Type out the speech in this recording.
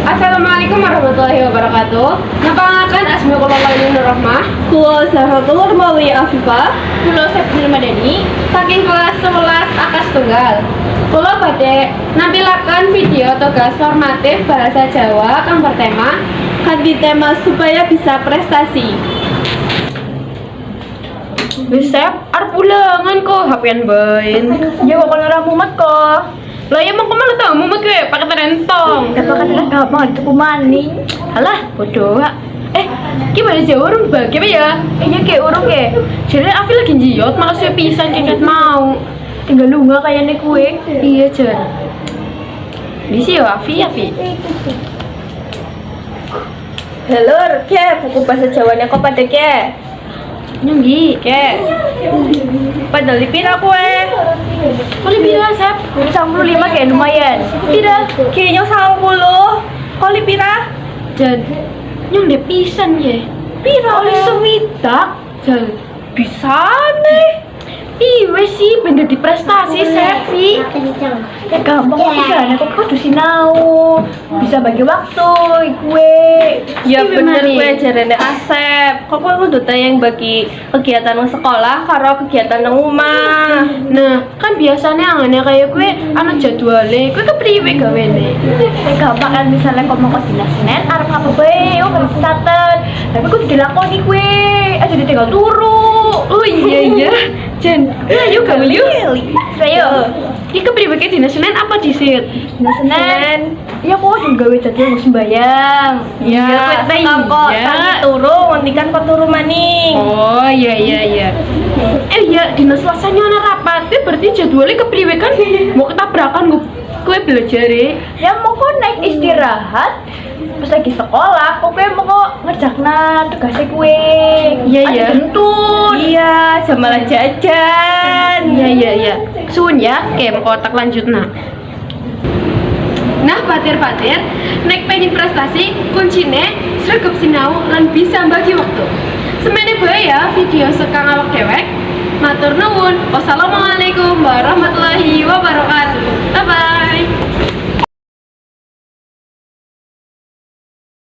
Assalamualaikum warahmatullahi wabarakatuh. Napangaken asmi kula Laili Nur Rahmah. Kula Sahabatullah Mawi Afifah. Kula Septil Madani saking kelas 11 Akas Tunggal. Kula badhe nampilaken video tugas formatif bahasa Jawa kang bertema Kanthi tema supaya bisa prestasi. Besep arep ulangan kok HP-an bain. Ya kok ora mumet kok. Lah ya mau kemana tau mumet gue pakai terentong. Dapat kan gampang itu maning. Alah bodoh. Gimana Jawa urung bagi apa ya? Iya kayak urung ya. Jadi Afi lagi jiot malah saya pisan kayak mau. Tinggal lunga kayaknya kue. Iya Jan. Bisi ya Afi. Halo, ke buku bahasa Jawanya kok pada ke? Nyenggi. Ke. Pada lipin aku Kali pira Sep? 95 kayak lumayan. Pira? Kayaknya 90. Kali pira? Jan. Nyong de pisan ya. Pira Kali sewidak. Jan. bisa nih. Iwe sih bener di prestasi Sepi. Ya gampang kok bisa nih kok kudu sinau. Bisa bagi waktu kue. Ya Iya, bener Mari. gue jarene Asep. Kok kowe kudu yang bagi kegiatan nang sekolah karo kegiatan nang rumah. Nah, kan biasanya angannya kayak gue anak jadwalnya, gue kepriwe gawene. Ya gampang kan misalnya kok mau ke dinas Senin arep apa bae yo harus catet. Tapi kudu dilakoni kue. Aja ditinggal turu. Oh iya. Jan, ayo gawe yuk. Ayo. Iki kepriwe ke dinas Senin apa disit? Dinas Senin. Iya kok juga gawe jadwal mau sembayang. Ya, Kowe kok iya. tadi turu, ngontikan kok turu maning. Oh iya. Iya, dinas Selasanya ana rapat. Itu berarti jadwalnya kepriwe kan? Mau ketabrakan gue belajar Ya mau kok naik istirahat pas lagi sekolah kok kue mau kok ngerjakna tugasnya kue. Iya. Tentu. Iya, jamalah jajan. Iya. Suun ya, kem kotak lanjut nah. Nah, patir-patir, nek pengen prestasi, kuncine sregep sinau lan bisa bagi waktu. Semene bae ya video sekang awak dewek. Matur nuwun. Wassalamualaikum warahmatullahi wabarakatuh. Bye bye.